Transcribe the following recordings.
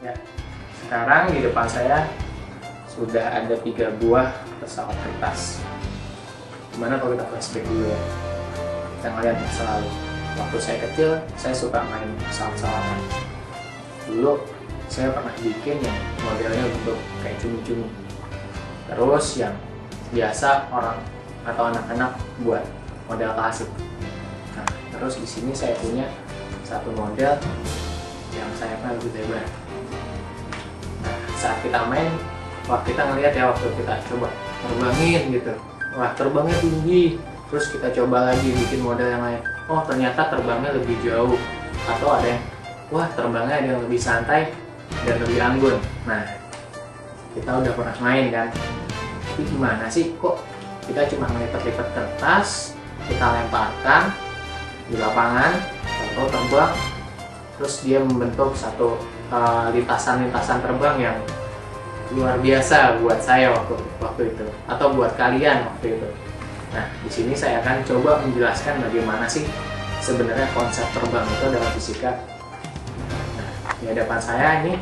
Ya, sekarang di depan saya sudah ada 3 buah pesawat kertas. Gimana kalau kita flashback dulu ya? Kita ngeliat masa lalu. Waktu saya kecil, saya suka main pesawat-pesawatan. Dulu saya pernah bikin yang modelnya bentuk kayak cumi-cumi. Terus yang biasa orang atau anak-anak buat model klasik. Nah, terus di sini saya punya satu model yang sayapnya lebih lebar. Nah, saat kita main, kita ngelihat ya waktu kita coba terbangin gitu, wah terbangnya tinggi. Terus kita coba lagi bikin model yang lain, oh ternyata terbangnya lebih jauh. Atau ada yang, wah terbangnya ada yang lebih santai dan lebih anggun. Nah, kita udah pernah main kan, tapi gimana sih kok kita cuma ngelipat-lipat kertas, kita lemparkan di lapangan, atau terbang, terus dia membentuk satu lintasan-lintasan terbang yang luar biasa buat saya waktu itu, atau buat kalian waktu itu. Nah, di sini saya akan coba menjelaskan bagaimana sih sebenarnya konsep terbang itu dalam fisika. Nah, di hadapan saya ini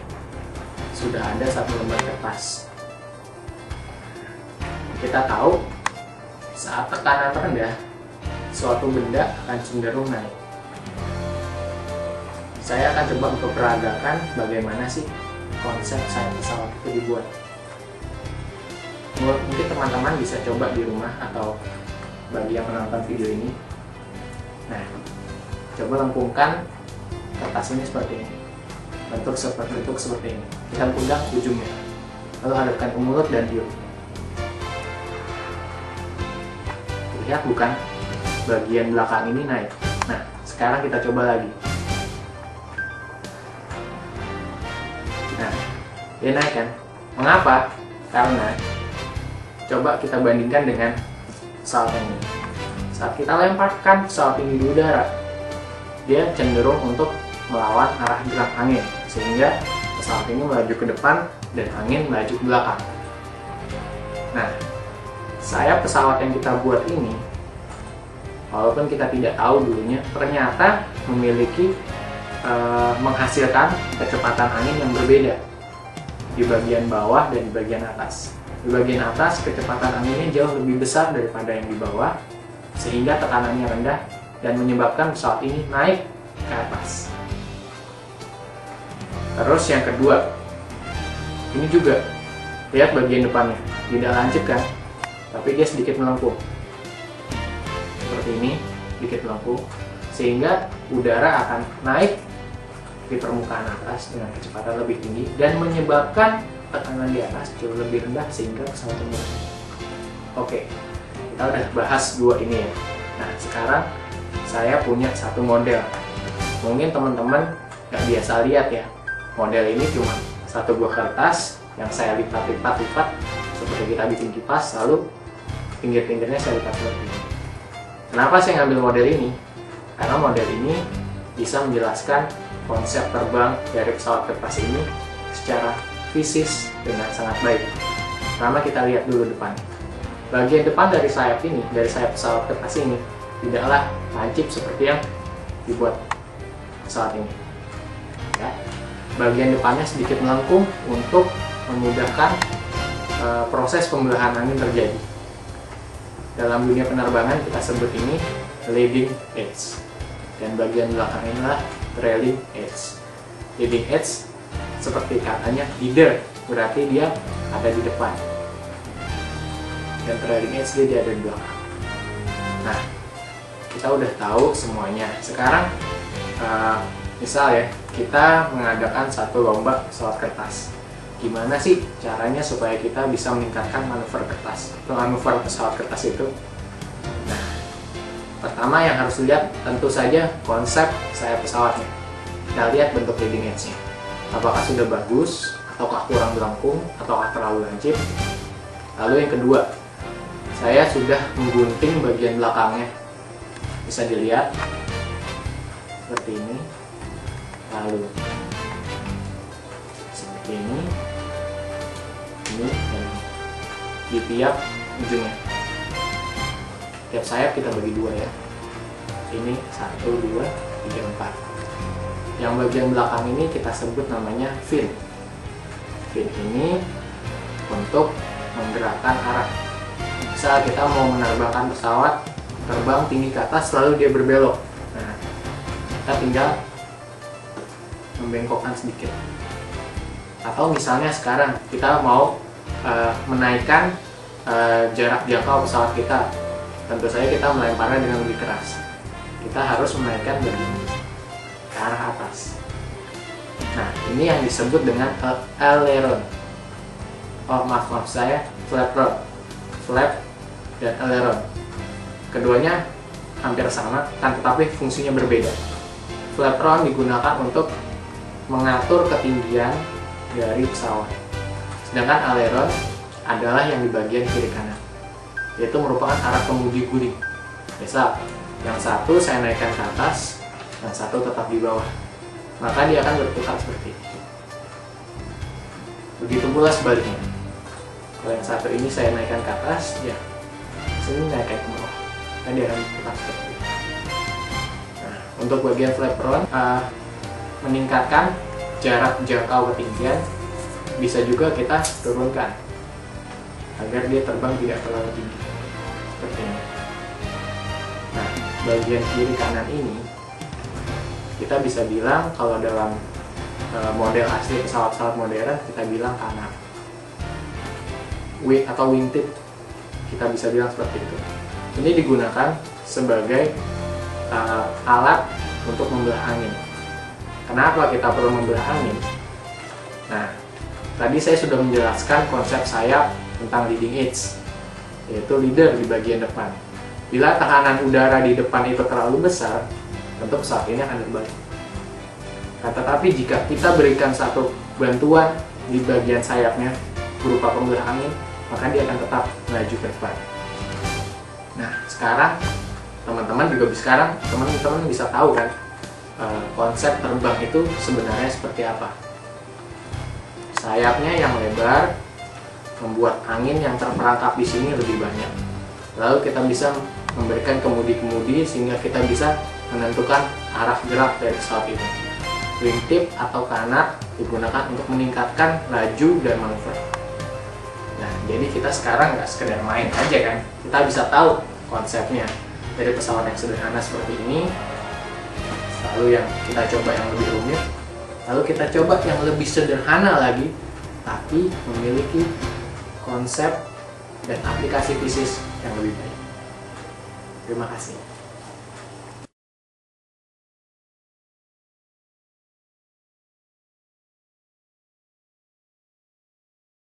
sudah ada satu lembar kertas. Kita tahu saat tekanan rendah, suatu benda akan cenderung naik. Saya akan coba memperagakan bagaimana sih konsep sayap pesawat itu dibuat. Mungkin teman-teman bisa coba di rumah atau bagi yang menonton video ini. Nah, coba lengkungkan kertas ini seperti ini, bentuk seperti ini. Kita pegang ujungnya, lalu hadapkan ke mulut dan tiup. Lihat bukan? Bagian belakang ini naik. Nah, sekarang kita coba lagi. Nah, dia naik kan? Mengapa? Karena coba kita bandingkan dengan pesawat ini. Saat kita lemparkan pesawat ini di udara, dia cenderung untuk melawan arah gerak angin, sehingga pesawat ini melaju ke depan dan angin melaju ke belakang. Nah, sayap pesawat yang kita buat ini, walaupun kita tidak tahu dulunya, ternyata memiliki menghasilkan kecepatan angin yang berbeda di bagian bawah dan di bagian atas. Di bagian atas kecepatan anginnya jauh lebih besar daripada yang di bawah, sehingga tekanannya rendah dan menyebabkan pesawat ini naik ke atas. Terus yang kedua, ini juga lihat bagian depannya tidak lancip kan, tapi dia sedikit melengkung seperti ini, sedikit melengkung, sehingga udara akan naik di permukaan atas dengan kecepatan lebih tinggi dan menyebabkan tekanan di atas jauh lebih rendah sehingga pesawat melayang. Oke, kita udah bahas dua ini ya. Nah, sekarang saya punya satu model. Mungkin teman-teman nggak biasa lihat ya, model ini cuma satu buah kertas yang saya lipat seperti kita bikin kipas, lalu pinggir-pinggirnya saya lipat seperti ini. Kenapa saya ngambil model ini? Karena model ini bisa menjelaskan konsep terbang dari pesawat kertas ini secara fisis dengan sangat baik. Pertama kita lihat dulu depan. Bagian depan dari sayap ini, dari sayap pesawat kertas ini, tidaklah lancip seperti yang dibuat pesawat ini. Ya. Bagian depannya sedikit melengkung untuk memudahkan proses pembelahan angin terjadi. Dalam dunia penerbangan kita sebut ini leading edge, dan bagian belakang inilah trailing edge. Leading edge seperti katanya leader, berarti dia ada di depan, dan trailing edge dia ada di belakang. Nah, kita udah tahu semuanya. Sekarang misal ya, kita mengadakan satu lomba pesawat kertas. Gimana sih caranya supaya kita bisa meningkatkan manuver kertas atau manuver pesawat kertas itu? Nah, pertama yang harus dilihat tentu saja konsep sayap pesawatnya. Kita lihat bentuk leading edge-nya. Apakah sudah bagus, ataukah kurang melengkung, ataukah terlalu lancip. Lalu yang kedua, saya sudah menggunting bagian belakangnya. Bisa dilihat seperti ini. Lalu seperti ini, dan di tiap ujungnya. Tiap sayap kita bagi dua ya. Ini 1, 2, 3, 4. Yang bagian belakang ini kita sebut namanya fin. Fin ini untuk menggerakkan arah. Misal kita mau menerbangkan pesawat terbang tinggi ke atas lalu dia berbelok. Nah, kita tinggal membengkokkan sedikit. Atau misalnya sekarang kita mau menaikkan jarak jangkau pesawat kita, tentu saja kita melemparnya dengan lebih keras. Kita harus menaikkan begini ke arah atas. Nah, ini yang disebut dengan aileron. Maaf saya, flaperon. Flap dan aileron. Keduanya hampir sama, kan, tetapi fungsinya berbeda. Flaperon digunakan untuk mengatur ketinggian dari pesawat. Sedangkan aileron adalah yang di bagian kiri kanan, yaitu merupakan arah kemudi guling. Misal, yang satu saya naikkan ke atas, yang satu tetap di bawah. Maka dia akan berputar seperti itu. Begitu pula sebaliknya. Kalau yang satu ini saya naikkan ke atas, ya sini naikkan ke bawah. Maka dia akan berputar seperti itu. Nah, untuk bagian flaperon, meningkatkan jarak jangkau ketinggian, bisa juga kita turunkan agar dia terbang tidak terlalu tinggi. Seperti ini. Nah, bagian kiri kanan ini kita bisa bilang kalau dalam model asli pesawat-pesawat modern kita bilang kanan. Wing atau wingtip kita bisa bilang seperti itu. Ini digunakan sebagai alat untuk membelah angin. Kenapa kita perlu membelah angin? Nah, tadi saya sudah menjelaskan konsep sayap tentang leading edge, yaitu leader di bagian depan. Bila tekanan udara di depan itu terlalu besar, tentu pesawat ini akan terbalik. Nah, tetapi jika kita berikan satu bantuan di bagian sayapnya berupa pembelah angin, maka dia akan tetap melaju ke depan. Nah, sekarang teman-teman bisa tahu kan konsep terbang itu sebenarnya seperti apa. Sayapnya yang lebar membuat angin yang terperangkap di sini lebih banyak. Lalu kita bisa memberikan kemudi-kemudi sehingga kita bisa menentukan arah gerak dari pesawat ini. Wingtip atau kanat digunakan untuk meningkatkan laju dan manuver. Nah, jadi kita sekarang nggak sekedar main aja kan, kita bisa tahu konsepnya dari pesawat yang sederhana seperti ini, lalu yang kita coba yang lebih rumit, lalu kita coba yang lebih sederhana lagi, tapi memiliki konsep dan aplikasi fisik yang lebih baik. Terima kasih.